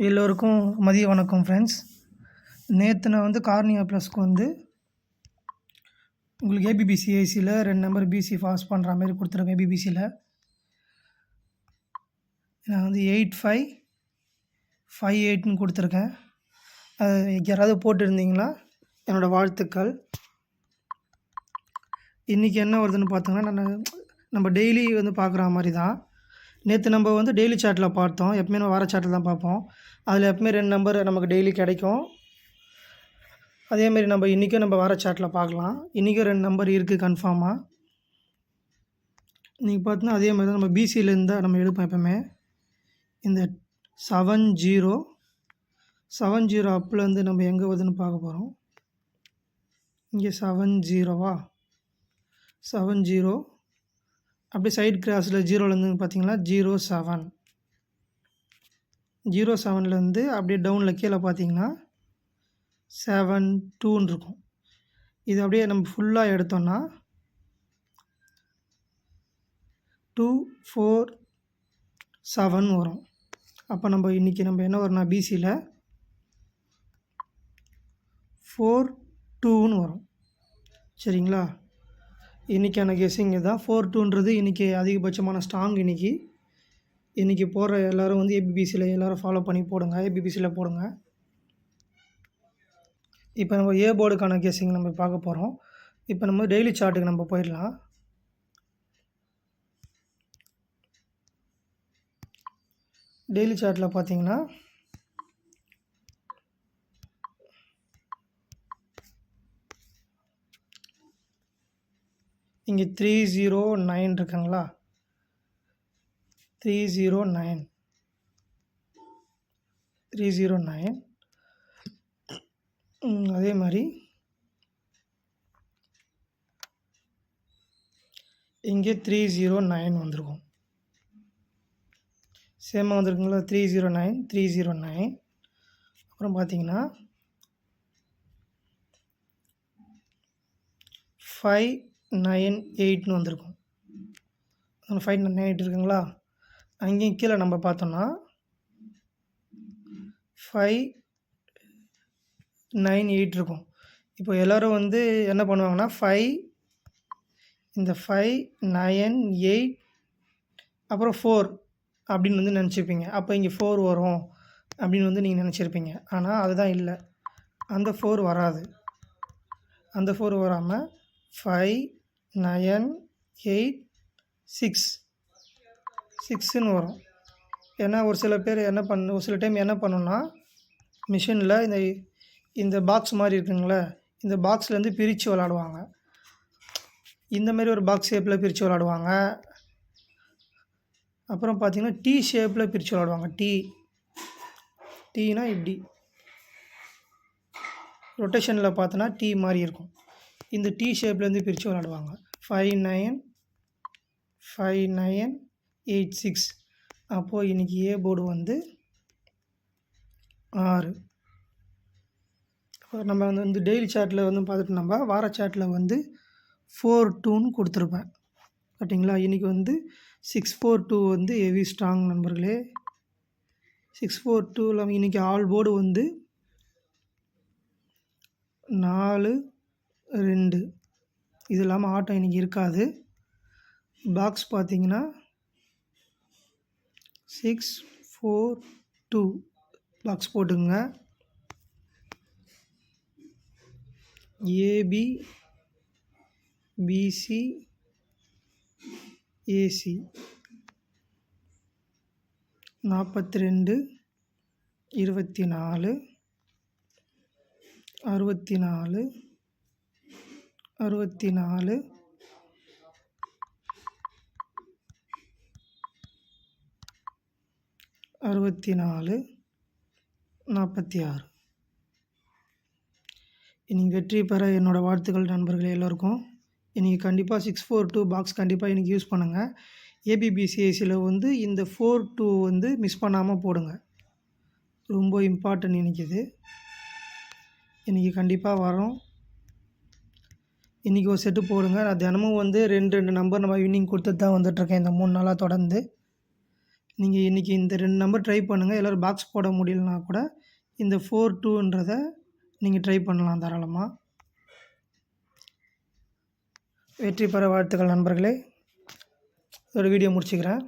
எல்லோருக்கும் மதிய வணக்கம் ஃப்ரெண்ட்ஸ். நேற்று நான் கார்னியா ப்ளஸ்க்கு உங்களுக்கு ஏபிபிசிஐசியில் 2 நம்பர் பிசி பாஸ் பண்ணுற மாதிரி கொடுத்துருக்கேன். ஏபிபிசியில் நான் 8558ன்னு கொடுத்துருக்கேன். அது யாராவது போட்டிருந்தீங்களா? என்னோடய வாழ்த்துக்கள். இன்றைக்கி என்ன வருதுன்னு பார்த்தோங்கன்னா, நம்ம டெய்லி பார்க்குற மாதிரி தான். நேற்று நம்ம டெய்லி சாட்டில் பார்த்தோம். எப்பவுமே நம்ம வார சாட்டில் தான் பார்ப்போம். அதில் எப்பவுமே 2 நம்பர் நமக்கு டெய்லி கிடைக்கும். அதேமாரி நம்ம இன்றைக்கும் நம்ம வார சாட்டில் பார்க்கலாம். இன்றைக்கும் 2 நம்பர் இருக்குது கன்ஃபார்மாக. இன்றைக்கி பார்த்தோன்னா அதேமாதிரி தான் நம்ம பிசியிலேருந்து தான் நம்ம எடுப்போம். எப்பவுமே இந்த 70 அப்லேருந்து நம்ம எங்கே வருதுன்னு பார்க்க போகிறோம். இங்கே 70வா 70 அப்படியே சைட் கிராஸில் 0லேருந்து பார்த்தீங்கன்னா 07லேருந்து அப்படியே டவுனில் கீழே பார்த்தீங்கன்னா 72ன்னு இருக்கும். இது அப்படியே நம்ம ஃபுல்லாக எடுத்தோன்னா 247 வரும். அப்போ நம்ம இன்றைக்கி நம்ம என்ன வரும்னா பிசியில் 42ன்னு வரும். சரிங்களா? இன்றைக்கான கெஸ்ஸிங் தான் 42ன்றது இன்றைக்கி அதிகபட்சமான ஸ்ட்ராங். இன்றைக்கி போடுற எல்லோரும் ஏபிபிசியில் எல்லோரும் ஃபாலோ பண்ணி போடுங்க. ஏபிபிசியில் போடுங்க. இப்போ நம்ம ஏ போர்டுக்கான கெஸ்ஸிங் நம்ம பார்க்க போகிறோம். இப்போ நம்ம டெய்லி சார்ட்டுக்கு நம்ம போயிடலாம். டெய்லி சார்ட்டில் பார்த்தீங்கன்னா இங்கே 309 இருக்குங்களா? 309 அதே மாதிரி இங்கே 309 வந்திருக்கும். சேமாக வந்திருக்குங்களா? 309 அப்புறம் பார்த்தீங்கன்னா 598ன்னு வந்திருக்கும். 598 இருக்குங்களா? அங்கேயும் கீழே நம்ம பார்த்தோன்னா 598 இருக்கும். இப்போ எல்லோரும் என்ன பண்ணுவாங்கன்னா 598 அப்புறம் 4 அப்படின்னு நினச்சிப்பீங்க. அப்போ இங்கே 4 வரும் அப்படின்னு நீங்கள் நினச்சிருப்பீங்க. ஆனால் அதுதான் இல்லை. அந்த 4 வராது. அந்த 4 வராமல் 598 6ன்னு வரும். ஏன்னா ஒரு சில டைம் என்ன பண்ணுன்னா மிஷினில் இந்த பாக்ஸ் மாதிரி இருக்குங்களே, இந்த பாக்ஸ்லேருந்து பிரித்து விளாடுவாங்க. இந்தமாரி ஒரு பாக்ஸ் ஷேப்பில் பிரித்து விளாடுவாங்க. அப்புறம் பார்த்திங்கன்னா டீ ஷேப்பில் பிரித்து விளாடுவாங்க. டீனா இப்படி ரொட்டேஷனில் பார்த்தோன்னா டீ மாதிரி இருக்கும். இந்த டீ ஷேப்லேருந்து பிரித்து விளாடுவாங்க. 5986. அப்போது இன்றைக்கி ஏ போர்டு 6. நம்ம டெய்லி சாட்டில் பார்த்துட்டு நம்ம வார சாட்டில் 42ன்னு கொடுத்துருப்பேன். கரெக்டுங்களா? இன்றைக்கி 642 ஹெவி ஸ்ட்ராங் நண்பர்களே. 642 இன்றைக்கி ஆல் போர்டு 4-2. இது இல்லாமல் ஆட்டம் இன்றைக்கி இருக்காது. பாக்ஸ் பார்த்தீங்கன்னா 642 பாக்ஸ் போட்டுங்க. AB BC AC 42 24 64 64 64 46. இன்றைக்கி வெற்றி பெற என்னோடய வாழ்த்துக்கள் நண்பர்களே எல்லோருக்கும். இன்றைக்கி கண்டிப்பாக 642 பாக்ஸ் கண்டிப்பாக இன்றைக்கி யூஸ் பண்ணுங்கள். ஏபிபிசிஐசியில் இந்த 42 மிஸ் பண்ணாமல் போடுங்க. ரொம்ப இம்பார்ட்டன்ட் இன்றைக்கி கண்டிப்பாக வரும். இன்றைக்கி ஒரு செட்டு போடுங்க. நான் தினமும் 2 நம்பர் நம்ம வின்னிங் கொடுத்துட்டு தான் வந்துட்டுருக்கேன் இந்த 3 நாளாக தொடர்ந்து. நீங்கள் இன்றைக்கி இந்த 2 நம்பர் ட்ரை பண்ணுங்கள். எல்லோரும் பாக்ஸ் போட முடியலனா கூட இந்த 42ன்றத நீங்கள் ட்ரை பண்ணலாம் தாராளமாக. வெற்றி பெற வாழ்த்துக்கள் நண்பர்களே. ஒரு வீடியோ முடிச்சுக்கிறேன்.